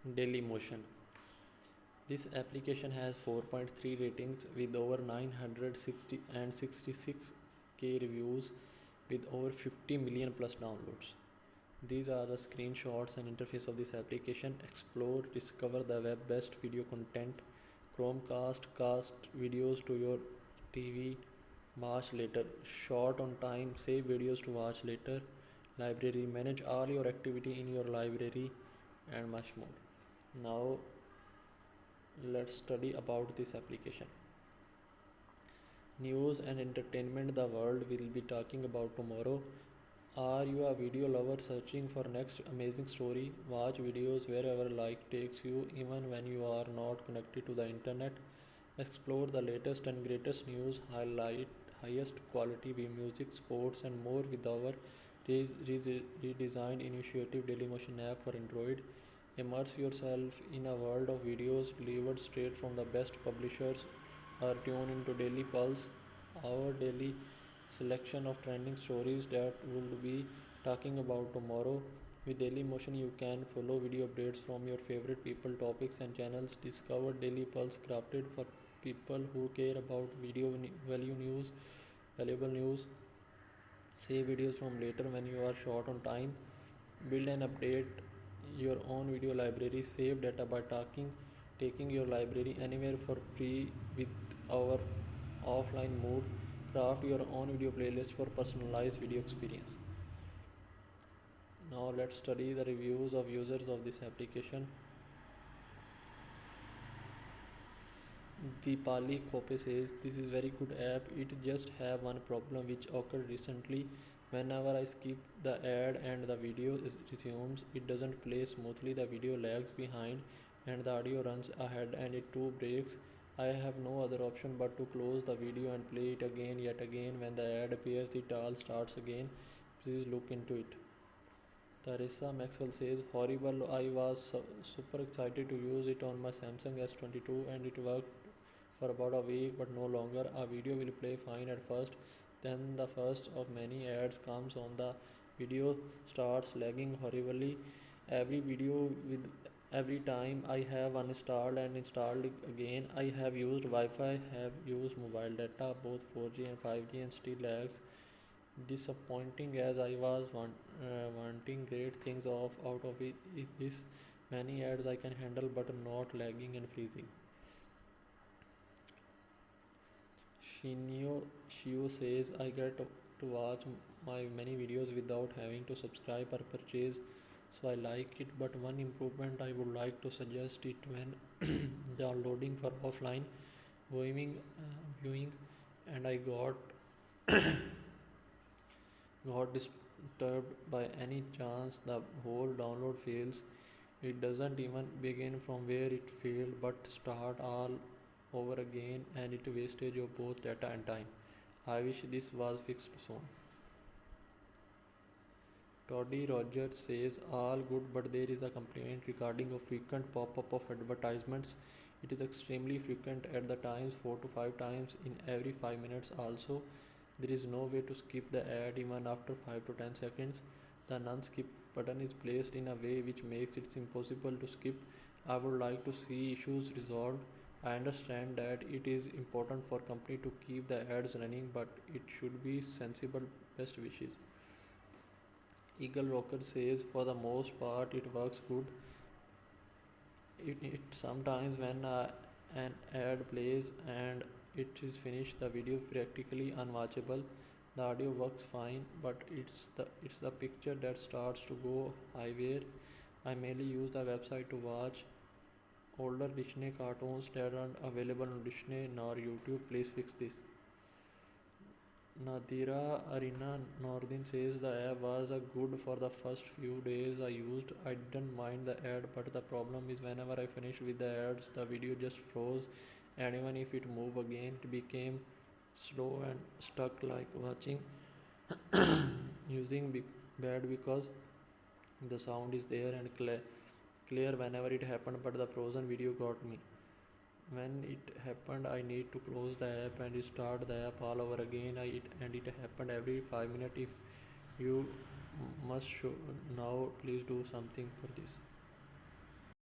Dailymotion. This application has 4.3 ratings with over 966k reviews with over 50 million plus downloads. These are the screenshots and interface of this application. Explore, discover the web best video content. Chromecast, cast videos to your TV, watch later. Short on time, save videos to watch later. Library, manage all your activity in your library and much more. Now let's study about this application. News and entertainment the world will be talking about tomorrow. Are you a video lover searching for next amazing story? Watch videos wherever like takes you, even when you are not connected to the internet. Explore the latest and greatest news, highlight highest quality music, sports, and more with our redesigned initiative Dailymotion app for Android. Immerse yourself in a world of videos delivered straight from the best publishers, or tune into Daily Pulse, our daily selection of trending stories that we'll be talking about tomorrow. With Dailymotion, you can follow video updates from your favorite people, topics, and channels. Discover Daily Pulse, crafted for people who care about valuable news. Save videos from later when you are short on time. Build and update your own video library. Save data by taking your library anywhere for free with our offline mode. Craft your own video playlist for personalized video experience. Now let's study the reviews of users of this application. Deepali Kope says this is very good app. It just have one problem which occurred recently. Whenever I skip the ad and the video resumes, it doesn't play smoothly. The video lags behind and the audio runs ahead and it too breaks. I have no other option but to close the video and play it again yet again. When the ad appears, it all starts again. Please look into it. Teresa Maxwell says horrible. I was super excited to use it on my Samsung S22 and it worked for about a week but no longer. A video will play fine at first, then the first of many ads comes on, the video starts lagging horribly. Every time I have uninstalled and installed it again. I have used Wi-Fi, have used mobile data, both 4G and 5G, and still lags. Disappointing as I was wanting great things out of it. This many ads I can handle but not lagging and freezing. Shio says I get to watch my many videos without having to subscribe or purchase, so I like it. But one improvement I would like to suggest it when downloading for offline viewing, and I got disturbed by any chance the whole download fails. It doesn't even begin from where it failed but start all over again, and it wastage of both data and time. I wish this was fixed soon. Toddy Rogers says all good, but there is a complaint regarding a frequent pop-up of advertisements. It is extremely frequent at the times 4 to 5 times in every 5 minutes. Also, there is no way to skip the ad even after 5 to 10 seconds. The non-skip button is placed in a way which makes it impossible to skip. I would like to see issues resolved. I understand that it is important for company to keep the ads running, but it should be sensible. Best wishes. Eagle Rocker says for the most part it works good. It sometimes when an ad plays and it is finished, the video is practically unwatchable. The audio works fine, but it's the picture that starts to go haywire. I mainly use the website to watch older Disney cartoons that aren't available on Disney nor YouTube. Please fix this. Nadira Arena Nordin says the app was good for the first few days I used. I didn't mind the ad, but the problem is whenever I finished with the ads, the video just froze, and even if it moved again, it became slow and stuck, like watching using bad because the sound is there and clear whenever it happened, but the frozen video got me. When it happened, I need to close the app and restart the app all over again. And it happened every 5 minutes. If you must show now, please do something for this.